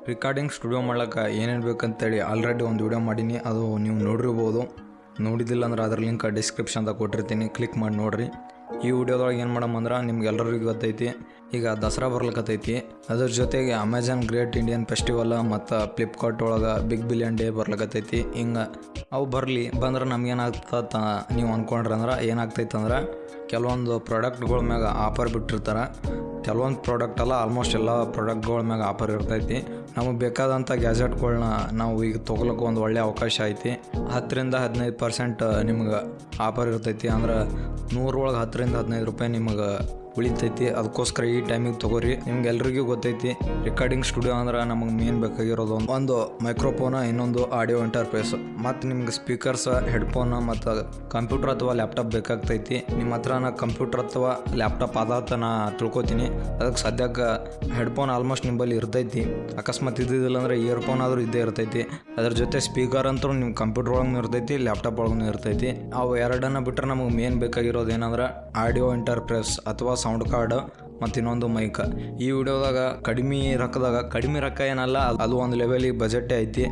Recording studio ಮಾಡ್ಲಿಕ್ಕೆ ಏನೇನು ಬೇಕಂತೇಳಿ already ಒಂದು ವಿಡಿಯೋ ಮಾಡೀನಿ, ಅದು ನೀವು ನೋಡಿರ್ಬೋದು. ನೋಡಿದ್ದಿಲ್ಲ ಅಂದ್ರೆ ಅದ್ರ ಲಿಂಕ್ ಡಿಸ್ಕ್ರಿಪ್ಷನ್ದಾಗ ಕೊಟ್ಟಿರ್ತೀನಿ, ಕ್ಲಿಕ್ ಮಾಡಿ ನೋಡಿರಿ. ಈ ವಿಡಿಯೋದೊಳಗೆ ಏನು ಮಾಡಮ್ಮಂದ್ರೆ ನಿಮ್ಗೆಲ್ಲರಿಗೂ ಗೊತ್ತೈತಿ, ಈಗ ದಸರಾ ಬರ್ಲಿಕ್ಕತ್ತೈತಿ. ಅದ್ರ ಜೊತೆಗೆ ಅಮೆಝಾನ್ ಗ್ರೇಟ್ ಇಂಡಿಯನ್ ಫೆಸ್ಟಿವಲ್ ಮತ್ತು ಫ್ಲಿಪ್ಕಾರ್ಟ್ ಒಳಗೆ ಬಿಗ್ ಬಿಲಿಯನ್ ಡೇ ಬರ್ಲಿಕ್ಕತ್ತೈತಿ. ಹಿಂಗೆ ಅವು ಬಂದ್ರೆ ನಮ್ಗೇನಾಗ್ತದ ನೀವು ಅಂದ್ಕೊಂಡ್ರೆ ಅಂದ್ರೆ ಏನಾಗ್ತೈತೆ ಅಂದ್ರೆ ಕೆಲವೊಂದು ಪ್ರಾಡಕ್ಟ್ಗಳ ಮ್ಯಾಗ ಆಫರ್ ಬಿಟ್ಟಿರ್ತಾರೆ. ಕೆಲವೊಂದು ಪ್ರಾಡಕ್ಟ್ ಅಲ್ಲ, ಆಲ್ಮೋಸ್ಟ್ ಎಲ್ಲ ಪ್ರಾಡಕ್ಟ್ಗಳ ಮ್ಯಾಗ ಆಫರ್ ಇರ್ತೈತಿ. ನಮಗೆ ಬೇಕಾದಂಥ ಗ್ಯಾಜೆಟ್ಗಳನ್ನ ನಾವು ಈಗ ತೊಗೊಳಕ್ಕೆ ಒಂದು ಒಳ್ಳೆಯ ಅವಕಾಶ ಐತಿ. 10ರಿಂದ 15% ನಿಮ್ಗೆ ಆಫರ್ ಇರ್ತೈತಿ. ಅಂದ್ರೆ 100 ಒಳಗೆ 10ರಿಂದ 15 ರೂಪಾಯಿ ನಿಮಗೆ ಉಳಿತೈತಿ. ಅದಕ್ಕೋಸ್ಕರ ಈ ಟೈಮಿಗೆ ತೊಗೋರಿ. ನಿಮ್ಗೆ ಎಲ್ರಿಗೂ ಗೊತ್ತೈತಿ ರೆಕಾರ್ಡಿಂಗ್ ಸ್ಟುಡಿಯೋ ಅಂದ್ರೆ ನಮಗೆ ಮೇನ್ ಬೇಕಾಗಿರೋದು ಒಂದು ಮೈಕ್ರೋಫೋನ, ಇನ್ನೊಂದು ಆಡಿಯೋ ಇಂಟರ್ಫೇಸ್, ಮತ್ತು ನಿಮ್ಗೆ ಸ್ಪೀಕರ್ಸ್, ಹೆಡ್ಫೋನ್ ಮತ್ತು ಕಂಪ್ಯೂಟರ್ ಅಥವಾ ಲ್ಯಾಪ್ಟಾಪ್ ಬೇಕಾಗ್ತೈತಿ. ನಿಮ್ಮ ಹತ್ರ ಕಂಪ್ಯೂಟರ್ ಅಥವಾ ಲ್ಯಾಪ್ಟಾಪ್ ಆದಾತ ನಾ ತಿಳ್ಕೊತೀನಿ. ಅದಕ್ಕೆ ಸದ್ಯಕ್ಕೆ ಹೆಡ್ಫೋನ್ ಆಲ್ಮೋಸ್ಟ್ ನಿಮ್ಮಲ್ಲಿ ಇರ್ತೈತಿ. ಅಕಸ್ಮಾತ್ ಇದ್ದಿದ್ದಿಲ್ಲ ಅಂದರೆ ಇಯರ್ಫೋನ್ ಆದರೂ ಇದ್ದೇ ಇರ್ತೈತಿ. ಅದ್ರ ಜೊತೆ ಸ್ಪೀಕರ್ ಅಂತೂ ನಿಮ್ಮ ಕಂಪ್ಯೂಟರ್ ಒಳಗೂ ಇರ್ತೈತಿ, ಲ್ಯಾಪ್ಟಾಪ್ ಒಳಗೂ ಇರ್ತೈತಿ. ಅವು ಎರಡನ್ನು ಬಿಟ್ಟರೆ ನಮಗೆ ಮೇನ್ ಬೇಕಾಗಿರೋದು ಏನಂದ್ರೆ ಆಡಿಯೋ ಇಂಟರ್ಫೇಸ್ ಅಥವಾ ಸೌಂಡ್ ಕಾರ್ಡ್ ಮತ್ತು ಇನ್ನೊಂದು ಮೈಕ್. ಈ ವಿಡಿಯೋದಾಗ ಕಡಿಮೆ ರೊಕ್ಕ ಏನಲ್ಲ, ಅದು ಒಂದು ಲೆವೆಲಿಗೆ ಬಜೆಟೇ ಐತಿ.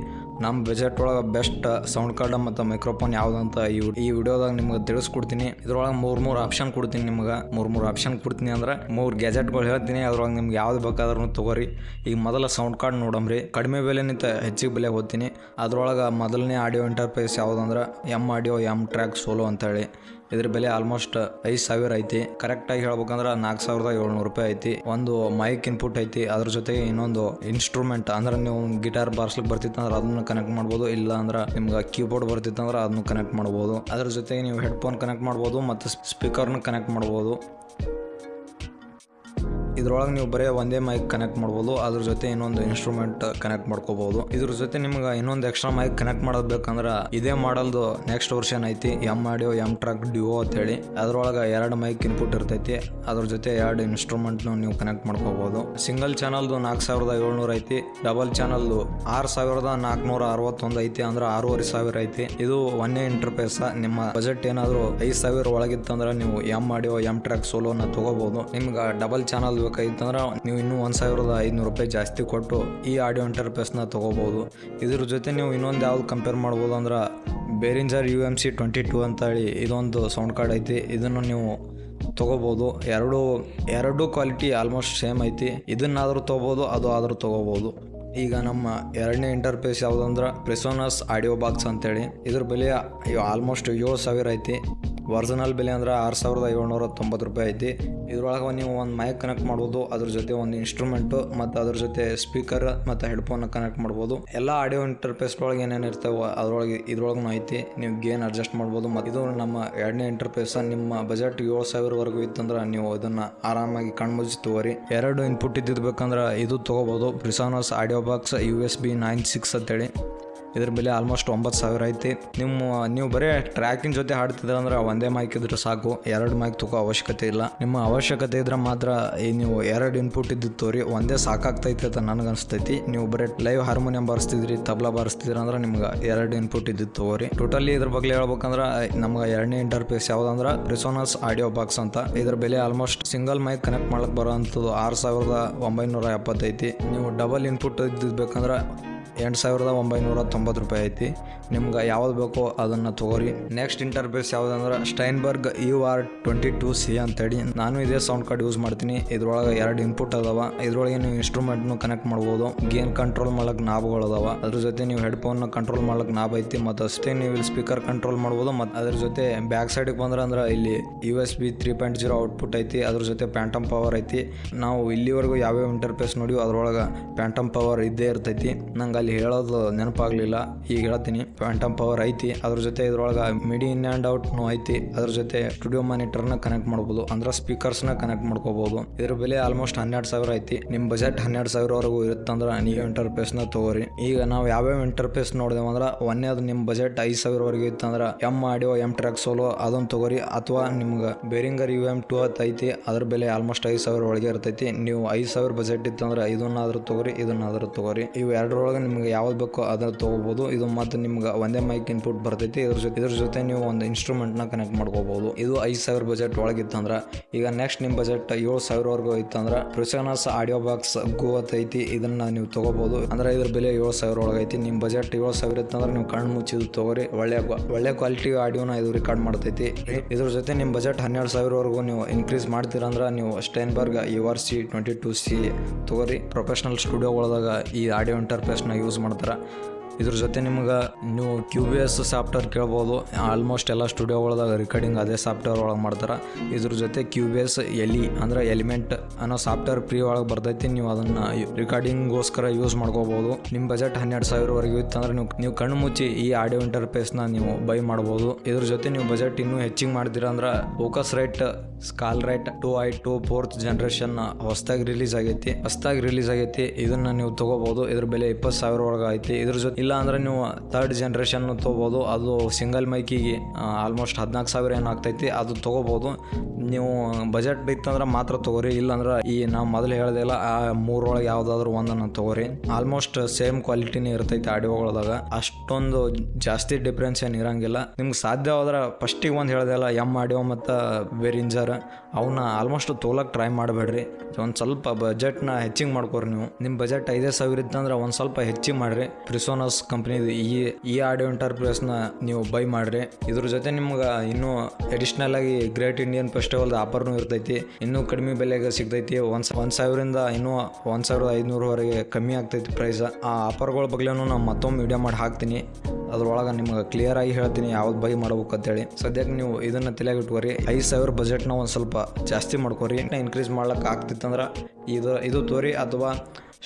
ನಮ್ಮ ಬಜೆಟ್ ಒಳಗೆ ಬೆಸ್ಟ್ ಸೌಂಡ್ ಕಾರ್ಡ್ ಮತ್ತು ಮೈಕ್ರೋಫೋನ್ ಯಾವುದಂತ ಈ ವಿಡಿಯೋದಾಗ ನಿಮ್ಗೆ ತಿಳಿಸ್ಕೊಡ್ತೀನಿ. ಇದ್ರೊಳಗೆ ಮೂರು ಆಪ್ಷನ್ ಕೊಡ್ತೀನಿ. ನಿಮ್ಗೆ ಮೂರು ಆಪ್ಷನ್ ಕೊಡ್ತೀನಿ ಅಂದ್ರೆ 3 ಗ್ಯಾಜೆಟ್ಗಳು ಹೇಳ್ತೀನಿ. ಅದ್ರೊಳಗೆ ನಿಮ್ಗೆ ಯಾವ್ದು ಬೇಕಾದ್ರೂ ತೊಗೋರಿ. ಈಗ ಮೊದಲ ಸೌಂಡ್ ಕಾರ್ಡ್ ನೋಡಮ್ರಿ. ಕಡಿಮೆ ಬೆಲೆನಿಂತ ಹೆಚ್ಚಿಗೆ ಬೆಲೆ ಹೋಗ್ತೀನಿ. ಅದ್ರೊಳಗೆ ಮೊದಲನೇ ಆಡಿಯೋ ಇಂಟರ್ಫೇಸ್ ಯಾವುದಂದ್ರೆ M audio M track solo ಅಂತೇಳಿ. ಇದ್ರ ಬೆಲೆ ಆಲ್ಮೋಸ್ಟ್ 5,000 ಐತಿ. ಕರೆಕ್ಟಾಗಿ ಹೇಳ್ಬೇಕಂದ್ರೆ 4,700 ರೂಪಾಯಿ ಐತಿ. ಒಂದು ಮೈಕ್ ಇನ್ಪುಟ್ ಐತಿ. ಅದ್ರ ಜೊತೆಗೆ ಇನ್ನೊಂದು ಇನ್ಸ್ಟ್ರೂಮೆಂಟ್, ಅಂದ್ರೆ ನೀವು ಗಿಟಾರ್ ಬಾರಿಸ್ಲಿಕ್ಕೆ ಬರ್ತಿತ್ತು ಅಂದ್ರೆ ಅದನ್ನು ಕನೆಕ್ಟ್ ಮಾಡ್ಬೋದು. ಇಲ್ಲ ಅಂದ್ರೆ ನಿಮ್ಗೆ ಕೀಬೋರ್ಡ್ ಬರ್ತಿತ್ತು ಅಂದ್ರೆ ಅದನ್ನು ಕನೆಕ್ಟ್ ಮಾಡ್ಬೋದು. ಅದ್ರ ಜೊತೆಗೆ ನೀವು ಹೆಡ್ಫೋನ್ ಕನೆಕ್ಟ್ ಮಾಡ್ಬೋದು ಮತ್ತು ಸ್ಪೀಕರ್ನ ಕನೆಕ್ಟ್ ಮಾಡ್ಬೋದು. ಇದ್ರೊಳಗೆ ನೀವು ಬರೀ ಒಂದೇ ಮೈಕ್ ಕನೆಕ್ಟ್ ಮಾಡ್ಬೋದು. ಅದ್ರ ಜೊತೆ ಇನ್ನೊಂದು ಇನ್ಸ್ಟ್ರೂಮೆಂಟ್ ಕನೆಕ್ಟ್ ಮಾಡ್ಕೋಬಹುದು. ಇದ್ರ ಜೊತೆ ನಿಮ್ಗೆ ಇನ್ನೊಂದು ಎಕ್ಸ್ಟ್ರಾ ಮೈಕ್ ಕನೆಕ್ಟ್ ಮಾಡೋದು ಬೇಕಂದ್ರೆ ಇದೇ ಮಾಡಲ್ದು ನೆಕ್ಸ್ಟ್ ವರ್ಷನ್ ಐತಿ, ಎಮ್ ಆಡಿಯೋ ಎಮ್ ಟ್ರ್ಯಾಕ್ ಡ್ಯುಯೋ ಅಂತೇಳಿ. ಅದ್ರೊಳಗೆ 2 ಮೈಕ್ ಇನ್ಪುಟ್ ಇರ್ತೈತಿ. ಅದ್ರ ಜೊತೆ 2 ಇನ್ಸ್ಟ್ರೂಮೆಂಟ್ನು ನೀವು ಕನೆಕ್ಟ್ ಮಾಡ್ಕೋಬಹುದು. ಸಿಂಗಲ್ ಚಾನಲ್ದು 4,700 ಐತಿ. ಡಬಲ್ ಚಾನಲ್ದು 6,461 ಐತಿ. ಅಂದ್ರೆ 6,500 ಐತಿ. ಇದು ಒಂದೇ ಇಂಟರ್ಫೇಸ್. ನಿಮ್ಮ ಬಜೆಟ್ ಏನಾದರೂ 5,000 ಒಳಗಿತ್ತಂದ್ರೆ ನೀವು ಎಮ್ ಆಡಿಯೋ ಎಮ್ ಟ್ರ್ಯಾಕ್ ಸೋಲೋನ ತಗೋಬಹುದು. ನಿಮ್ಗೆ ಡಬಲ್ ಚಾನಲ್ ಬೇಕಾಗಿತ್ತಂದ್ರೆ ನೀವು ಇನ್ನೂ 1,500 ರೂಪಾಯಿ ಜಾಸ್ತಿ ಕೊಟ್ಟು ಈ ಆಡಿಯೋ ಇಂಟರ್ಫೇಸ್ನ ತಗೋಬಹುದು. ಇದ್ರ ಜೊತೆ ನೀವು ಇನ್ನೊಂದು ಯಾವ್ದು ಕಂಪೇರ್ ಮಾಡ್ಬೋದು ಅಂದ್ರೆ ಬೇರಿಂಜರ್ UMC 22 ಅಂತೇಳಿ ಇದೊಂದು ಸೌಂಡ್ ಕಾರ್ಡ್ ಐತಿ. ಇದನ್ನು ನೀವು ತಗೋಬಹುದು. ಎರಡು ಕ್ವಾಲಿಟಿ ಆಲ್ಮೋಸ್ಟ್ ಸೇಮ್ ಐತಿ. ಇದನ್ನಾದರೂ ತಗೋಬಹುದು, ಅದು ಆದರೂ ತಗೋಬಹುದು. ಈಗ ನಮ್ಮ ಎರಡನೇ ಇಂಟರ್ಫೇಸ್ ಯಾವುದಂದ್ರೆ ಪ್ರೆಸೋನಸ್ ಆಡಿಯೋ ಬಾಕ್ಸ್ ಅಂತೇಳಿ. ಇದ್ರ ಬೆಲೆ ಆಲ್ಮೋಸ್ಟ್ 7,000 ಐತಿ. ಒರಿಜಿನಲ್ ಬೆಲೆ ಅಂದ್ರೆ 6,790 ರೂಪಾಯಿ ಐತಿ. ಇದ್ರೊಳಗೆ ನೀವು ಒಂದು ಮೈಕ್ ಕನೆಕ್ಟ್ ಮಾಡ್ಬೋದು. ಅದ್ರ ಜೊತೆ ಒಂದು ಇನ್ಸ್ಟ್ರೂಮೆಂಟು ಮತ್ತು ಅದ್ರ ಜೊತೆ ಸ್ಪೀಕರ್ ಮತ್ತು ಹೆಡ್ಫೋನ್ ಕನೆಕ್ಟ್ ಮಾಡ್ಬೋದು. ಎಲ್ಲ ಆಡಿಯೋ ಇಂಟರ್ಫೇಸ್ ಒಳಗೆ ಏನೇನು ಇರ್ತಾವೆ ಇದ್ರೊಳಗೂ ಐತಿ. ನೀವು ಗೇನ್ ಅಡ್ಜಸ್ಟ್ ಮಾಡ್ಬೋದು. ಮತ್ತು ಇದು ನಮ್ಮ ಎರಡನೇ ಇಂಟರ್ಫೇಸ್. ನಿಮ್ಮ ಬಜೆಟ್ 7,000 ಇತ್ತಂದ್ರೆ ನೀವು ಇದನ್ನು ಆರಾಮಾಗಿ ಕಣ್ಮುಚ್ಚಿ ತಗೋರಿ. 2 ಇನ್ಪುಟ್ ಇದ್ದಿರ್ಬೇಕಂದ್ರೆ ಇದು ತೊಗೋಬೋದು. ಪ್ರಿಸಾನಸ್ ಆಡಿಯೋ ಬಾಕ್ಸ್ USB 96 ಅಂತೇಳಿ. ಇದ್ರ ಬೆಲೆ ಆಲ್ಮೋಸ್ಟ್ 9,000 ಐತಿ. ನೀವು ಬರೀ ಟ್ರ್ಯಾಕಿನ ಜೊತೆ ಹಾಡ್ತಿದ್ರೆ ಅಂದ್ರೆ ಒಂದೇ ಮೈಕ್ ಇದ್ರೆ ಸಾಕು. 2 ಮೈಕ್ ತಗೋ ಅವಶ್ಯಕತೆ ಇಲ್ಲ. ನಿಮ್ಮ ಅವಶ್ಯಕತೆ ಇದ್ರೆ ಮಾತ್ರ ನೀವು 2 ಇನ್ಪುಟ್ ಇದ್ದಿತ್ತೋರಿ, ಒಂದೇ ಸಾಕಾಗ್ತೈತಿ ಅಂತ ನನಗನ್ಸ್ತೈತಿ. ನೀವು ಬರೀ ಲೈವ್ ಹಾರ್ಮೋನಿಯಂ ಬಾರಿಸ್ತಿದ್ರಿ, ತಬಲಾ ಬಾರಿಸ್ತಿದ್ರಿ ಅಂದ್ರೆ ನಿಮ್ಗೆ 2 ಇನ್ಪುಟ್ ಇದ್ದಿತ್ತು ತಗೋರಿ. ಟೋಟಲಿ ಇದ್ರ ಬಗ್ಗೆ ಹೇಳ್ಬೇಕಂದ್ರೆ ನಮ್ಗೆ ಎರಡನೇ ಇಂಟರ್ಫೇಸ್ ಯಾವ್ದಂದ್ರೆ ಪ್ರೆಸೋನಸ್ ಆಡಿಯೋ ಬಾಕ್ಸ್ ಅಂತ. ಇದ್ರ ಬೆಲೆ ಆಲ್ಮೋಸ್ಟ್ ಸಿಂಗಲ್ ಮೈಕ್ ಕನೆಕ್ಟ್ ಮಾಡಕ್ ಬರೋ ಅಂಥದ್ದು 6,970 ಐತಿ. ನೀವು ಡಬಲ್ ಇನ್ಪುಟ್ ಇದ್ದಿರ್ಬೇಕಂದ್ರೆ 8,990 ರೂಪಾಯಿ ಐತಿ. ನಿಮ್ಗೆ ಯಾವ್ದು ಬೇಕೋ ಅದನ್ನು ತಗೋರಿ. ನೆಕ್ಸ್ಟ್ ಇಂಟರ್ಫೇಸ್ ಯಾವುದಂದ್ರೆ ಸ್ಟೈನ್ಬರ್ಗ್ UR22C ಅಂತೇಳಿ. ನಾನು ಇದೇ ಸೌಂಡ್ ಕಾರ್ಡ್ ಯೂಸ್ ಮಾಡ್ತೀನಿ. ಇದ್ರೊಳಗೆ 2 ಇನ್ಪುಟ್ ಅದಾವ. ಇದ್ರೊಳಗೆ ನೀವು ಇನ್ಸ್ಟ್ರೂಮೆಂಟ್ನು ಕನೆಕ್ಟ್ ಮಾಡ್ಬೋದು. ಗೇನ್ ಕಂಟ್ರೋಲ್ ಮಾಡಕ್ಕೆ ನಾಬ್ಗಳು ಅದಾವ. ಅದ್ರ ಜೊತೆ ನೀವು ಹೆಡ್ಫೋನ್ ಕಂಟ್ರೋಲ್ ಮಾಡಕ್ಕೆ ನಾಬ್ ಐತಿ. ಮತ್ತು ಅಷ್ಟೇ ನೀವು ಇಲ್ಲಿ ಸ್ಪೀಕರ್ ಕಂಟ್ರೋಲ್ ಮಾಡ್ಬೋದು. ಮತ್ತು ಅದ್ರ ಜೊತೆ ಬ್ಯಾಕ್ ಸೈಡಿಗೆ ಅಂದ್ರೆ ಇಲ್ಲಿ USB 3.0 ಔಟ್ಪುಟ್ ಐತಿ. ಅದ್ರ ಜೊತೆ ಪ್ಯಾಂಟಮ್ ಪವರ್ ಐತಿ. ನಾವು ಇಲ್ಲಿವರೆಗೂ ಯಾವ್ಯಾವ ಇಂಟರ್ಫೇಸ್ ನೋಡಿವಿ ಅದ್ರೊಳಗೆ ಪ್ಯಾಂಟಮ್ ಪವರ್ ಇದ್ದೇ ಇರ್ತೈತಿ. ನಂಗೆ ಅಲ್ಲಿ ಹೇಳೋದು ನೆನಪಾಗ್ಲಿಲ್ಲ, ಈಗ ಹೇಳ್ತೀನಿ. ಪ್ಯಾಂಟಮ್ ಪವರ್ ಐತಿ. ಅದ್ರ ಜೊತೆ ಇದ್ರೊಳಗೆ ಮಿಡಿ ಇನ್ ಆ್ಯಂಡ್ ಔಟ್ನು ಐತಿ. ಅದ್ರ ಜೊತೆ ಸ್ಟುಡಿಯೋ ಮಾನಿಟರ್ನ ಕನೆಕ್ಟ್ ಮಾಡ್ಬೋದು, ಅಂದ್ರೆ ಸ್ಪೀಕರ್ಸ್ನ ಕನೆಕ್ಟ್ ಮಾಡ್ಕೋಬಹುದು. ಇದ್ರ ಬೆಲೆ ಆಲ್ಮೋಸ್ಟ್ 12,000 ಐತಿ. ನಿಮ್ಮ ಬಜೆಟ್ 12,000 ಇರುತ್ತಂದ್ರೆ ನೀವು ಇಂಟರ್ಫೇಸ್ನ ತಗೋರಿ. ಈಗ ನಾವು ಯಾವ್ಯಾವ ಇಂಟರ್ಫೇಸ್ ನೋಡಿದೇವಂದ್ರೆ ಒಂದೇದು ನಿಮ್ಮ ಬಜೆಟ್ 5,000 ಇತ್ತಂದ್ರೆ M audio M track solo ಅದನ್ನು ತಗೋರಿ. ಅಥವಾ ನಿಮ್ಗೆ ಬೇರಿಂಗರ್ UM2 ಐತಿ. ಅದ್ರ ಬೆಲೆ ಆಲ್ಮೋಸ್ಟ್ 5,000 ಒಳಗೆ ಇರ್ತೈತಿ. ನೀವು 5,000 ಬಜೆಟ್ ಇತ್ತಂದ್ರೆ ಇದನ್ನಾದ್ರೂ ತಗೋರಿ, ಇದನ್ನಾದ್ರೂ ತಗೋರಿ. ಇವು ಎರಡರೊಳಗೆ ನಿಮ್ಗೆ ಯಾವ್ದು ಬೇಕೋ ಅದನ್ನ ತೊಗೋಬೋದು. ಇದು ಮತ್ತು ನಿಮ್ಗೆ ಒಂದೇ ಮೈಕ್ ಇನ್ಪುಟ್ ಬರ್ತೈತಿ. ಇದ್ರ ಜೊತೆ ನೀವು ಒಂದು ಇನ್ಸ್ಟ್ರೂಮೆಂಟ್ನ ಕನೆಕ್ಟ್ ಮಾಡ್ಕೋಬಹುದು. ಇದು 5,000 ಬಜೆಟ್ ಒಳಗಿತ್ತಂದ್ರೆ. ಈಗ ನೆಕ್ಸ್ಟ್ ನಿಮ್ಮ ಬಜೆಟ್ 7,000ವರೆಗೂ ಇತ್ತಂದ್ರೆ ಪ್ರಿಸೋನಸ್ ಆಡಿಯೋ ಬಾಕ್ಸ್ ಗೋ ಐತಿ, ಇದನ್ನ ನೀವು ತಗೋಬಹುದು. ಅಂದ್ರೆ ಇದ್ರ ಬೆಲೆ 7,000 ಒಳಗೈತಿ. ನಿಮ್ಮ ಬಜೆಟ್ 7,000 ಇತ್ತಂದ್ರೆ ನೀವು ಕಣ್ಣು ಮುಚ್ಚಿದ್ದು ತಗೋರಿ. ಒಳ್ಳೆ ಕ್ವಾಲಿಟಿ ಆಡಿಯೋನ ಇದು ರೆಕಾರ್ಡ್ ಮಾಡ್ತೈತಿ. ಇದ್ರ ಜೊತೆ ನಿಮ್ಮ ಬಜೆಟ್ 12,000ವರೆಗೂ ನೀವು ಇನ್ಕ್ರೀಸ್ ಮಾಡ್ತೀರಂದ್ರೆ ನೀವು ಸ್ಟೈನ್ಬರ್ಗ್ URC-22C ತಗೋರಿ. ಪ್ರೊಫೆಷನಲ್ ಸ್ಟುಡಿಯೋಗಳದಾಗ ಈ ಆಡಿಯೋ ಇಂಟರ್ಫೇಸ್ನ ಯೂಸ್ ಮಾಡ್ತಾರೆ. ಇದ್ರ ಜೊತೆ ನಿಮ್ಗೆ ನೀವು QBS ಸಾಫ್ಟ್ವೇರ್ ಕೇಳ್ಬೋದು. ಆಲ್ಮೋಸ್ಟ್ ಎಲ್ಲ ಸ್ಟುಡಿಯೋಗಳದಾಗ ರೆಕಾರ್ಡಿಂಗ್ ಅದೇ ಸಾಫ್ಟ್ವೇರ್ ಒಳಗೆ ಮಾಡ್ತಾರೆ. ಇದ್ರ ಜೊತೆ QBS LE ಅಂದ್ರೆ ಎಲಿಮೆಂಟ್ ಅನ್ನೋ ಸಾಫ್ಟ್ವೇರ್ ಫ್ರೀ ಒಳಗೆ ಬರ್ತೈತಿ. ನೀವು ಅದನ್ನು ರಿಕಾರ್ಡಿಂಗ್ಗೋಸ್ಕರ ಯೂಸ್ ಮಾಡ್ಕೋಬೋದು. ನಿಮ್ಮ ಬಜೆಟ್ 12,000ವರೆಗೂ ಇತ್ತಂದ್ರೆ ನೀವು ಕಣ್ಣು ಮುಚ್ಚಿ ಈ ಆಡಿಯೋ ಇಂಟರ್ಫೇಸ್ನ ನೀವು ಬೈ ಮಾಡ್ಬೋದು. ಇದ್ರ ಜೊತೆ ನೀವು ಬಜೆಟ್ ಇನ್ನೂ ಹೆಚ್ಚಿಗೆ ಮಾಡ್ತೀರಾ ಅಂದ್ರೆ Focusrite Scarlett 2i2 4th generation ಹೊಸದಾಗಿ ರಿಲೀಸ್ ಆಗೈತಿ. ಇದನ್ನ ನೀವು ತಗೋಬಹುದು. ಇದ್ರ ಬೆಲೆ 20,000 ಒಳಗೆ ಐತಿ. ಇದ್ರ ಜೊತೆ ಇಲ್ಲ ಅಂದ್ರೆ ನೀವು 3rd ಜನರೇಷನ್ ತಗೋಬಹುದು. ಅದು ಸಿಂಗಲ್ ಮೈಕಿಗೆ ಆಲ್ಮೋಸ್ಟ್ 14,000 ಏನು ಆಗ್ತೈತಿ. ಅದು ತಗೋಬಹುದು. ನೀವು ಬಜೆಟ್ ಬಿತ್ತಂದ್ರೆ ಮಾತ್ರ ತಗೋರಿ. ಇಲ್ಲಾಂದ್ರೆ ಈ ನಾವು ಮೊದಲು ಹೇಳ್ದೆಲ್ಲ ಆ 3 ಒಳಗೆ ಯಾವ್ದಾದ್ರು ಒಂದನ್ನು ತಗೋರಿ. ಆಲ್ಮೋಸ್ಟ್ ಸೇಮ್ ಕ್ವಾಲಿಟಿನೇ ಇರ್ತೈತಿ ಆಡಿಯೋಗಳದಾಗ. ಅಷ್ಟೊಂದು ಜಾಸ್ತಿ ಡಿಫ್ರೆನ್ಸ್ ಏನು ಇರಂಗಿಲ್ಲ. ನಿಮ್ಗೆ ಸಾಧ್ಯವಾದ್ರೆ ಫಸ್ಟಿಗೆ ಒಂದು ಹೇಳ್ದೆಲ್ಲ ಎಮ್ ಆಡಿಯೋ ಮತ್ತು ಬೇರಿಂಜರ್ ಅವನ್ನ ಆಲ್ಮೋಸ್ಟ್ ತೋಲಕ್ಕೆ ಟ್ರೈ ಮಾಡಬೇಡ್ರಿ. ಒಂದು ಸ್ವಲ್ಪ ಬಜೆಟ್ನ ಹೆಚ್ಚಿಗೆ ಮಾಡ್ಕೋರಿ. ನೀವು ನಿಮ್ಮ ಬಜೆಟ್ 5,000 ಇತ್ತಂದ್ರೆ ಒಂದು ಸ್ವಲ್ಪ ಹೆಚ್ಚಿಗೆ ಮಾಡ್ರಿ. ಪ್ರಿಸೋನಸ್ ಕಂಪ್ನಿದು ಈ ಆಡಿಯೋ ಇಂಟರ್ಫೇಸ್ನ ನೀವು ಬೈ ಮಾಡ್ರಿ. ಇದ್ರ ಜೊತೆ ನಿಮ್ಗೆ ಇನ್ನೂ ಅಡಿಷ್ನಲ್ ಆಗಿ ಗ್ರೇಟ್ ಇಂಡಿಯನ್ ಫೆಸ್ಟಿವಲ್ ಆಫರ್ನೂ ಇರ್ತೈತಿ. ಇನ್ನೂ ಕಡಿಮೆ ಬೆಲೆಗೆ ಸಿಗ್ತೈತಿ. 1,000ರಿಂದ ಇನ್ನೂ 1,500ವರೆಗೆ ಕಮ್ಮಿ ಆಗ್ತೈತಿ ಪ್ರೈಸ್. ಆ ಆಫರ್ಗಳ ಬಗ್ಗೆನೂ ನಾನು ಮತ್ತೊಮ್ಮೆ ವಿಡಿಯೋ ಮಾಡಿ ಹಾಕ್ತೀನಿ. ಅದ್ರೊಳಗೆ ನಿಮ್ಗೆ ಕ್ಲಿಯರ್ ಆಗಿ ಹೇಳ್ತೀನಿ ಯಾವ್ದು ಬೈ ಮಾಡ್ಬೇಕು ಅಂತೇಳಿ. ಸದ್ಯಕ್ಕೆ ನೀವು ಇದನ್ನು ತಲೆಯಾಗಿ ಇಟ್ಕೋರಿ. 5,000 ಬಜೆಟ್ನ ಒಂದು ಸ್ವಲ್ಪ ಜಾಸ್ತಿ ಮಾಡ್ಕೋರಿ. ಇನ್ಕ್ರೀಸ್ ಮಾಡ್ಲಿಕ್ಕೆ ಆಗ್ತಿತ್ತಂದ್ರೆ ಇದು ತೋರಿ ಅಥವಾ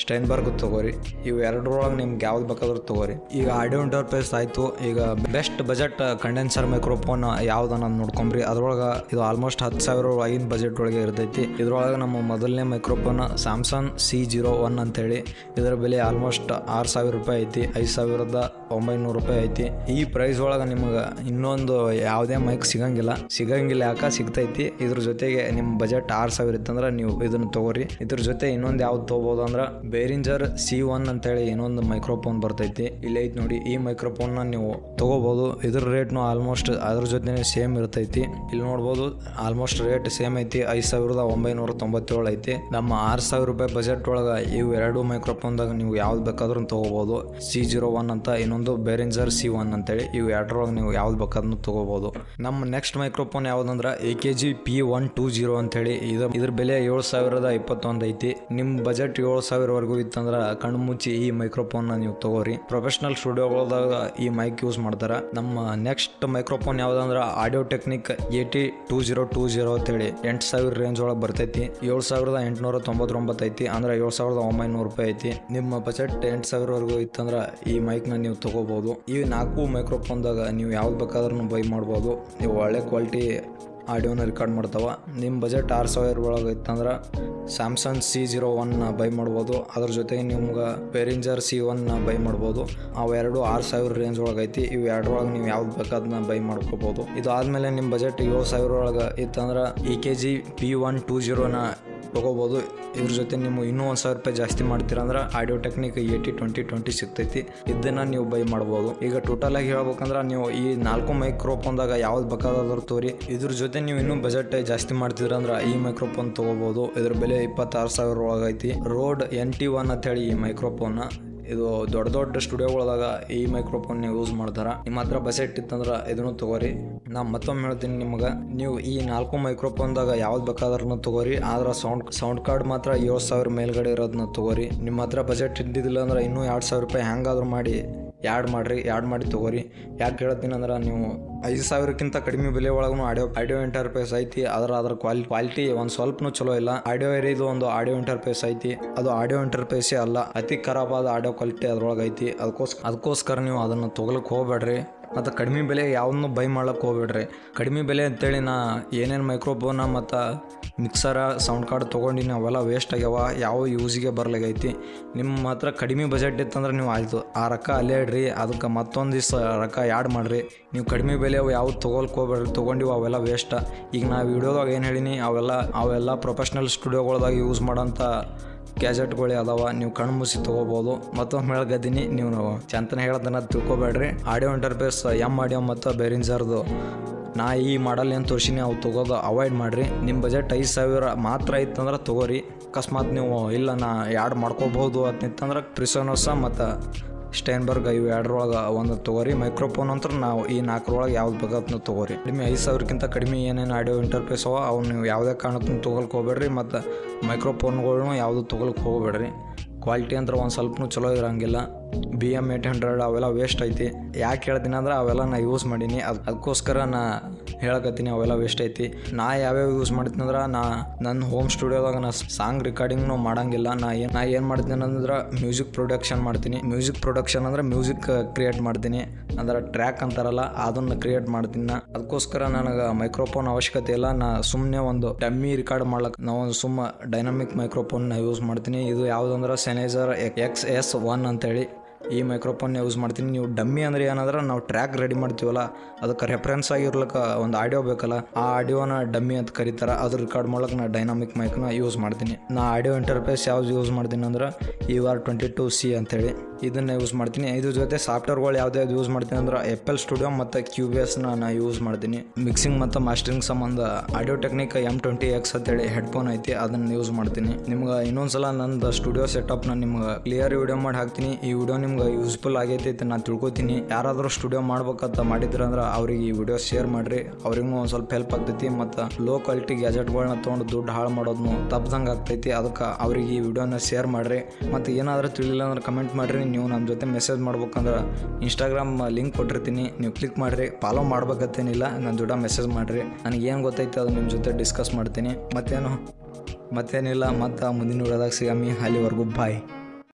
ಸ್ಟೈನ್ಬರ್ಗ್ ತಗೋರಿ. ಇವು ಎರಡರೊಳಗೆ ನಿಮ್ಗೆ ಯಾವ್ದು ಬೇಕಾದ್ರೂ ತಗೋರಿ. ಈಗ ಆಡಿಯೋ ಇಂಟರ್ಫೇಸ್ ಆಯಿತು. ಈಗ ಬೆಸ್ಟ್ ಬಜೆಟ್ ಕಂಡೆನ್ಸರ್ ಮೈಕ್ರೋಫೋನ್ ಯಾವ್ದನ್ನ ನೋಡ್ಕೊಂಬ್ರಿ. ಅದ್ರೊಳಗೆ ಇದು ಆಲ್ಮೋಸ್ಟ್ 10,000 ಬಜೆಟ್ ಒಳಗೆ ಇರ್ತೈತಿ. ಇದ್ರೊಳಗೆ ನಮ್ಮ ಮೊದಲನೇ ಮೈಕ್ರೋಫೋನ್ ಸ್ಯಾಮ್ಸಂಗ್ C01 ಅಂತೇಳಿ. ಇದರ ಬೆಲೆ ಆಲ್ಮೋಸ್ಟ್ 6,000 ರೂಪಾಯಿ ಐತಿ. 5,900 ರೂಪಾಯಿ ಐತಿ. ಈ ಪ್ರೈಸ್ ಒಳಗೆ ನಿಮ್ಗೆ ಇನ್ನೊಂದು ಯಾವುದೇ ಮೈಕ್ ಸಿಗಂಗಿಲ್ಲ. ಯಾಕೆ ಸಿಗ್ತೈತಿ. ಇದ್ರ ಜೊತೆಗೆ ನಿಮ್ಮ ಬಜೆಟ್ 6,000 ಇತ್ತಂದ್ರೆ ನೀವು ಇದನ್ನು ತಗೋರಿ. ಇದ್ರ ಜೊತೆ ಇನ್ನೊಂದು ಯಾವ್ದು ತೊಗೋಬೋದು ಅಂದ್ರೆ ಬೇರಿಂಜರ್ C1 ಅಂತೇಳಿ ಇನ್ನೊಂದು ಮೈಕ್ರೋಫೋನ್ ಬರ್ತೈತಿ. ಇಲ್ಲಿ ಐತಿ ನೋಡಿ. ಈ ಮೈಕ್ರೋಫೋನ್ನ ನೀವು ತಗೋಬಹುದು. ಇದ್ರ ರೇಟ್ನು ಆಲ್ಮೋಸ್ಟ್ ಅದ್ರ ಜೊತೆ ಸೇಮ್ ಇರ್ತೈತಿ. ಇಲ್ಲಿ ನೋಡ್ಬೋದು ಆಲ್ಮೋಸ್ಟ್ ರೇಟ್ ಸೇಮ್ ಐತಿ. 5,997 ಐತಿ. ನಮ್ಮ 6,000 ರೂಪಾಯಿ ಬಜೆಟ್ ಒಳಗೆ ಇವು ಎರಡು ಮೈಕ್ರೋಫೋನ್ದಾಗ ನೀವು ಯಾವ್ದು ಬೇಕಾದ್ರೂ ತಗೋಬಹುದು. C01 ಅಂತ ಇನ್ನೊಂದು ಬೇರಿಂಜರ್ C1 ಅಂತೇಳಿ. ಇವು ಎರಡರೊಳಗೆ ನೀವು ಯಾವ್ದು ಬೇಕಾದ್ರೂ ತಗೋಬಹುದು. ನಮ್ಮ ನೆಕ್ಸ್ಟ್ ಮೈಕ್ರೋಫೋನ್ ಯಾವ್ದಂದ್ರೆ AKG P120 ಅಂತೇಳಿ. ಇದ್ರ ಬೆಲೆ 7,021 ಐತಿ. ನಿಮ್ಮ ಬಜೆಟ್ 7,000 ವರೆಗೂ ಇತ್ತಂದ್ರೆ ಕಣ್ಣು ಮುಚ್ಚಿ ಈ ಮೈಕ್ರೋಫೋನ್ನ ನೀವು ತಗೋರಿ. ಪ್ರೊಫೆಷನಲ್ ಸ್ಟುಡಿಯೋಗಳದಾಗ ಈ ಮೈಕ್ ಯೂಸ್ ಮಾಡ್ತಾರೆ. ನಮ್ಮ ನೆಕ್ಸ್ಟ್ ಮೈಕ್ರೋಫೋನ್ ಯಾವ್ದಂದ್ರೆ ಆಡಿಯೋ ಟೆಕ್ನಿಕ್ AT2020 ಅಂತೇಳಿ 8,000 ರೇಂಜ್ ಒಳಗೆ ಬರ್ತೈತಿ. 7,899 ಐತಿ. ಅಂದ್ರೆ 7,900 ರೂಪಾಯಿ ಐತಿ. ನಿಮ್ಮ ಬಜೆಟ್ 8,000 ವರೆಗೂ ಇತ್ತಂದ್ರೆ ಈ ಮೈಕ್ನ ನೀವು ತಗೋಬಹುದು. ಈ 4 ಮೈಕ್ರೋಫೋನ್ದಾಗ ನೀವು ಯಾವ್ದು ಬೇಕಾದ್ರೂ ಬೈ ಮಾಡ್ಬೋದು. ನೀವು ಒಳ್ಳೆ ಕ್ವಾಲಿಟಿ ಆಡಿಯೋನ ರೆಕಾರ್ಡ್ ಮಾಡ್ತಾವ. ನಿಮ್ಮ ಬಜೆಟ್ 6,000 ಒಳಗೆ ಇತ್ತಂದ್ರೆ ಸ್ಯಾಮ್ಸಂಗ್ C01 ಬೈ ಮಾಡ್ಬೋದು. ಅದ್ರ ಜೊತೆಗೆ ನಿಮ್ಗೆ ಬೇರಿಂಜರ್ C1 ಬೈ ಮಾಡ್ಬೋದು. ಅವೆರಡು 6,000 ರೇಂಜ್ ಒಳಗೆ ಐತಿ. ಇವು ಎರಡರೊಳಗೆ ನೀವು ಯಾವ್ದು ಬೇಕಾದನ್ನ ಬೈ ಮಾಡ್ಕೋಬೋದು. ಇದು ಆದಮೇಲೆ ನಿಮ್ಮ ಬಜೆಟ್ 7,000 ಒಳಗೆ ಇತ್ತಂದ್ರೆ AKG P120 ತಗೋಬೋದು. ಇದ್ರ ಜೊತೆ ನೀವು ಇನ್ನೂ 1,000 ರೂಪಾಯಿ ಜಾಸ್ತಿ ಮಾಡ್ತೀರಂದ್ರೆ ಆಡಿಯೋ ಟೆಕ್ನಿಕ್ AT2020 ಸಿಗ್ತೈತಿ. ಇದನ್ನ ನೀವು ಬೈ ಮಾಡ್ಬೋದು. ಈಗ ಟೋಟಲ್ ಆಗಿ ಹೇಳ್ಬೇಕಂದ್ರೆ ನೀವು ಈ 4 ಮೈಕ್ರೋಫೋನ್ದಾಗ ಯಾವ್ದು ಬೇಕಾದ್ರೂ ತೋರಿ. ಇದ್ರ ಜೊತೆ ನೀವು ಇನ್ನೂ ಬಜೆಟ್ ಜಾಸ್ತಿ ಮಾಡ್ತಿದ್ರಂದ್ರೆ ಈ ಮೈಕ್ರೋಫೋನ್ ತಗೋಬಹುದು. ಇದ್ರ ಬೆಲೆ 26,000 ಒಳಗೈತಿ. ರೋಡ್ NT1 ಅಂತ ಹೇಳಿ ಈ ಮೈಕ್ರೋಫೋನ್. ಇದು ದೊಡ್ಡ ಸ್ಟುಡಿಯೋಗಳದಾಗ ಈ ಮೈಕ್ರೋಫೋನ್ ಯೂಸ್ ಮಾಡ್ತಾರ. ನಿಮ್ಮ ಹತ್ರ ಬಜೆಟ್ ಇತ್ತಂದ್ರೆ ಇದನ್ನು ತಗೋರಿ. ನಾ ಮತ್ತೊಮ್ಮೆ ಹೇಳ್ತೀನಿ ನಿಮ್ಗೆ, ನೀವು ಈ 4 ಮೈಕ್ರೋಫೋನ್ದಾಗ ಯಾವ್ದು ಬೇಕಾದ್ರೂ ತಗೋರಿ. ಆದ್ರೆ ಸೌಂಡ್ ಕಾರ್ಡ್ ಮಾತ್ರ 7,000 ಮೇಲ್ಗಡೆ ಇರೋದನ್ನ ತಗೋರಿ. ನಿಮ್ಮ ಹತ್ರ ಬಜೆಟ್ ಇದ್ದಿದ್ದಿಲ್ಲ ಅಂದ್ರೆ ಇನ್ನೂ 2,000 ರೂಪಾಯಿ ಹೆಂಗಾದ್ರೂ ಮಾಡಿ ಆ್ಯಡ್ ಮಾಡಿ ತಗೋರಿ. ಯಾಕೆ ಹೇಳ್ತೀನಿ ಅಂದ್ರೆ ನೀವು 5,000ಕ್ಕಿಂತ ಕಡಿಮೆ ಬೆಲೆ ಒಳಗೂ ಆಡಿಯೋ ಇಂಟರ್ಫೇಸ್ ಐತಿ. ಅದ್ರ ಕ್ವಾಲಿಟಿ ಒಂದು ಸ್ವಲ್ಪನೂ ಚಲೋ ಇಲ್ಲ. ಆಡಿಯೋ ಏರಿದು ಒಂದು ಆಡಿಯೋ ಇಂಟರ್ಫೇಸ್ ಐತಿ. ಅದು ಆಡಿಯೋ ಇಂಟರ್ಫೇಸೇ ಅಲ್ಲ, ಅತಿ ಖರಾಬಾದ ಆಡಿಯೋ ಕ್ವಾಲಿಟಿ ಅದ್ರೊಳಗೆ ಐತಿ. ಅದಕ್ಕೋಸ್ಕರ ನೀವು ಅದನ್ನು ತೊಗೊಳಕ್ಕೆ ಹೋಗ್ಬೇಡ್ರಿ. ಮತ್ತು ಕಡಿಮೆ ಬೆಲೆ ಯಾವನ್ನೂ ಬೈ ಮಾಡ್ಲಿಕ್ಕೆ ಹೋಗ್ಬೇಡ್ರಿ. ಕಡಿಮೆ ಬೆಲೆ ಅಂತೇಳಿ ನಾ ಏನೇನು ಮೈಕ್ರೋಫೋನ ಮತ್ತು ಮಿಕ್ಸರ ಸೌಂಡ್ ಕಾರ್ಡ್ ತೊಗೊಂಡಿನಿ ಅವೆಲ್ಲ ವೇಸ್ಟ್ ಆಗ್ಯಾವ. ಯಾವ ಯೂಸಿಗೆ ಬರ್ಲಾಗೈತಿ. ನಿಮ್ಮ ಹತ್ರ ಕಡಿಮೆ ಬಜೆಟ್ ಇತ್ತಂದ್ರೆ ನೀವು ಆಯಿತು ಆ ರೊಕ್ಕ ಅಲ್ಲೇ ಇಡ್ರಿ. ಅದಕ್ಕೆ ಮತ್ತೊಂದು ದಿವಸ ರೊಕ್ಕ ಆ್ಯಡ್ ಮಾಡಿರಿ. ನೀವು ಕಡಿಮೆ ಬೆಲೆ ಯಾವ್ದು ತೊಗೊಳಕ್ಕೆ ಹೋಗ್ಬೇಡ್ರಿ. ತೊಗೊಂಡಿವು ಅವೆಲ್ಲ ವೇಸ್ಟ್. ಈಗ ನಾ ವಿಡಿಯೋದಾಗ ಏನು ಹೇಳೀನಿ ಅವೆಲ್ಲ ಪ್ರೊಫೆಷ್ನಲ್ ಸ್ಟುಡಿಯೋಗಳ್ದಾಗ ಯೂಸ್ ಮಾಡೋಂಥ ಗ್ಯಾಜೆಟ್ಗಳು ಅದಾವ, ನೀವು ಕಣ್ಣು ಮುಸಿ ತೊಗೋಬೋದು. ಮತ್ತೊಮ್ಮೆ ಹೇಳ್ಗದ್ದೀನಿ, ನೀವು ಚಂತನ ಹೇಳ್ದನ್ನ ತಿಳ್ಕೊಬೇಡ್ರಿ. ಆಡಿಯೋ ಇಂಟರ್ಫೇಸ್ ಆಡಿಯೋ ಮತ್ತು ಬೇರಿಂಜರ್ದು ನಾ ಈ ಮಾಡಲ್ ಏನು ತೋರಿಸಿನಿ ಅವು ತೊಗೋದು ಅವಾಯ್ಡ್ ಮಾಡಿರಿ. ನಿಮ್ಮ ಬಜೆಟ್ 5,000 ಮಾತ್ರ ಇತ್ತಂದ್ರೆ ತೊಗೋರಿ. ಅಕಸ್ಮಾತ್ ನೀವು ಇಲ್ಲ ನಾ ಯಾಡ್ ಮಾಡ್ಕೋಬೋದು ಅಂತಂದ್ರೆ ಪ್ರಿಸೋನೋಸ ಮತ್ತು ಸ್ಟೈನ್ಬರ್ಗ್ ಇವು ಎರಡರೊಳಗೆ ಒಂದು ತೊಗೋರಿ. ಮೈಕ್ರೋಫೋನ್ ಅಂತ ನಾವು ಈ 4ರೊಳಗೆ ಯಾವ್ದು ಬೇಕಾದ್ರೂ ತೊಗೋರಿ. ಕಡಿಮೆ 5,000ಕ್ಕಿಂತ ಕಡಿಮೆ ಏನೇನು ಆಡಿಯೋ ಇಂಟರ್ಫೇಸ್ ಅವ ಅವ್ನು ನೀವು ಯಾವುದೇ ಕಾರಣಕ್ಕೂ ತೊಗೊಳಕ್ಕೆ ಹೋಗ್ಬೇಡ್ರಿ. ಮತ್ತು ಮೈಕ್ರೋಫೋನ್ಗಳ್ನು ಯಾವುದು ತೊಗೊಳಕ್ಕೆ ಹೋಗ್ಬೇಡ್ರಿ. ಕ್ವಾಲಿಟಿ ಅಂದ್ರೆ ಒಂದು ಸ್ವಲ್ಪನೂ ಚಲೋ ಇರೋಂಗಿಲ್ಲ. BM800 ಅವೆಲ್ಲ ವೇಸ್ಟ್ ಐತಿ. ಯಾಕೆ ಹೇಳ್ತೀನಿ ಅಂದ್ರೆ ಅವೆಲ್ಲ ನಾ ಯೂಸ್ ಮಾಡೀನಿ, ಅದಕ್ಕೋಸ್ಕರ ನಾ ಹೇಳಕತ್ತೀನಿ ಅವೆಲ್ಲ ವೇಸ್ಟ್ ಐತಿ. ನಾ ಯಾವ್ಯಾವ ಯೂಸ್ ಮಾಡ್ತೀನಿ ಅಂದ್ರೆ ನನ್ನ ಹೋಮ್ ಸ್ಟುಡಿಯೋದಾಗ ನಾ ಸಾಂಗ್ ರೆಕಾರ್ಡಿಂಗ್ನು ಮಾಡೋಂಗಿಲ್ಲ. ನಾ ಏನು ಮಾಡ್ತೀನಿ ಅಂದ್ರೆ ಮ್ಯೂಸಿಕ್ ಪ್ರೊಡಕ್ಷನ್ ಮಾಡ್ತೀನಿ. ಮ್ಯೂಸಿಕ್ ಪ್ರೊಡಕ್ಷನ್ ಅಂದ್ರೆ ಮ್ಯೂಸಿಕ್ ಕ್ರಿಯೇಟ್ ಮಾಡ್ತೀನಿ, ಅಂದ್ರೆ ಟ್ರ್ಯಾಕ್ ಅಂತಾರಲ್ಲ ಅದನ್ನು ಕ್ರಿಯೇಟ್ ಮಾಡ್ತೀನಿ ನಾ. ಅದಕ್ಕೋಸ್ಕರ ನನಗೆ ಮೈಕ್ರೋಫೋನ್ ಅವಶ್ಯಕತೆ ಇಲ್ಲ. ನಾ ಸುಮ್ಮನೆ ಒಂದು ಡಮ್ಮಿ ರೆಕಾರ್ಡ್ ಮಾಡ್ಲಕ್ಕೆ ನಾವು ಒಂದು ಡೈನಾಮಿಕ್ ಮೈಕ್ರೋಫೋನ್ನ ಯೂಸ್ ಮಾಡ್ತೀನಿ. ಇದು ಯಾವುದಂದ್ರೆ ಸೆನೈಸರ್ XS1 ಅಂತೇಳಿ ಈ ಮೈಕ್ರೋಫೋನ್ ಯೂಸ್ ಮಾಡ್ತೀನಿ. ನೀವು ಡಮ್ಮಿ ಅಂದ್ರೆ ಏನಂದ್ರೆ ನಾವು ಟ್ರ್ಯಾಕ್ ರೆಡಿ ಮಾಡ್ತೀವಲ್ಲ ಅದಕ್ಕೆ ರೆಫರೆನ್ಸ್ ಆಗಿರ್ಲಿಕ್ಕೆ ಒಂದು ಆಡಿಯೋ ಬೇಕಲ್ಲ, ಆ ಆಡಿಯೋನ ಡಮ್ಮಿ ಅಂತ ಕರೀತಾರೆ. ಅದು ರೆಕಾರ್ಡ್ ಮಾಡ್ಲಿಕ್ಕೆ ನಾ ಡೈನಾಮಿಕ್ ಮೈಕ್ನ ಯೂಸ್ ಮಾಡ್ತೀನಿ. ನಾ ಆಡಿಯೋ ಇಂಟರ್ಫೇಸ್ ಯಾವ್ದು ಯೂಸ್ ಮಾಡ್ತೀನಿ ಅಂದ್ರೆ UR22C ಅಂತೇಳಿ ಇದನ್ನ ಯೂಸ್ ಮಾಡ್ತೀನಿ. ಇದ್ರ ಜೊತೆ ಸಾಫ್ಟ್ವೇರ್ಗಳು ಯಾವ್ದು ಯೂಸ್ ಮಾಡ್ತೀನಿ ಅಂದ್ರೆ FL Studio ಮತ್ತು QBSನ ನಾ ಯೂಸ್ ಮಾಡ್ತೀನಿ. ಮಿಕ್ಸಿಂಗ್ ಮತ್ತು ಮಾಸ್ಟರಿಂಗ್ ಸಂಬಂಧ ಆಡಿಯೋ ಟೆಕ್ನಿಕ್ M20X ಅಂತೇಳಿ ಹೆಡ್ಫೋನ್ ಐತಿ, ಅದನ್ನು ಯೂಸ್ ಮಾಡ್ತೀನಿ. ನಿಮ್ಗೆ ಇನ್ನೊಂದ್ಸಲ ನಂದು ಸ್ಟುಡಿಯೋ ಸೆಟಪ್ನ ನಿಮ್ಗೆ ಕ್ಲಿಯರ್ ವಿಡಿಯೋ ಮಾಡಿ ಹಾಕ್ತೀನಿ. ಈ ವಿಡಿಯೋ ನಿಮ್ಗೆ ಯೂಸ್ಫುಲ್ ಆಗೈತಿ ಅಂತ ನಾನು ತಿಳ್ಕೊತೀನಿ. ಯಾರಾದರೂ ಸ್ಟುಡಿಯೋ ಮಾಡ್ಬೇಕಂತ ಮಾಡಿದ್ರಂದ್ರೆ ಅವ್ರಿಗೆ ಈ ವಿಡಿಯೋ ಶೇರ್ ಮಾಡಿರಿ, ಅವ್ರಿಗೂ ಒಂದು ಸ್ವಲ್ಪ ಹೆಲ್ಪ್ ಆಗ್ತೈತಿ. ಮತ್ತು ಲೋ ಕ್ವಾಲಿಟಿ ಗ್ಯಾಜೆಟ್ಗಳನ್ನ ತೊಗೊಂಡು ದುಡ್ಡು ಹಾಳು ಮಾಡೋದನ್ನು ತಪ್ಪದಂಗೆ ಆಗ್ತೈತಿ. ಅದಕ್ಕೆ ಅವ್ರಿಗೆ ಈ ವಿಡಿಯೋನ ಶೇರ್ ಮಾಡಿರಿ. ಮತ್ತು ಏನಾದರೂ ತಿಳಿಲಿಲ್ಲ ಅಂದ್ರೆ ಕಮೆಂಟ್ ಮಾಡಿರಿ. ನೀವು ನಮ್ಮ ಜೊತೆ ಮೆಸೇಜ್ ಮಾಡ್ಬೇಕಂದ್ರೆ ಇನ್ಸ್ಟಾಗ್ರಾಮ್ ಲಿಂಕ್ ಕೊಟ್ಟಿರ್ತೀನಿ, ನೀವು ಕ್ಲಿಕ್ ಮಾಡಿರಿ. ಫಾಲೋ ಮಾಡ್ಬೇಕತ್ತೇನಿಲ್ಲ, ನನ್ನ ಜೊತೆ ಮೆಸೇಜ್ ಮಾಡಿರಿ. ನನಗೇನು ಗೊತ್ತೈತೆ ಅದು ನಿಮ್ಮ ಜೊತೆ ಡಿಸ್ಕಸ್ ಮಾಡ್ತೀನಿ. ಮತ್ತೇನಿಲ್ಲ, ಮತ್ತು ಮುಂದಿನ ವಿಡಿಯೋದಾಗ ಸಿಗಮ್ಮಿ. ಅಲ್ಲಿವರೆಗೂ ಬಾಯ್.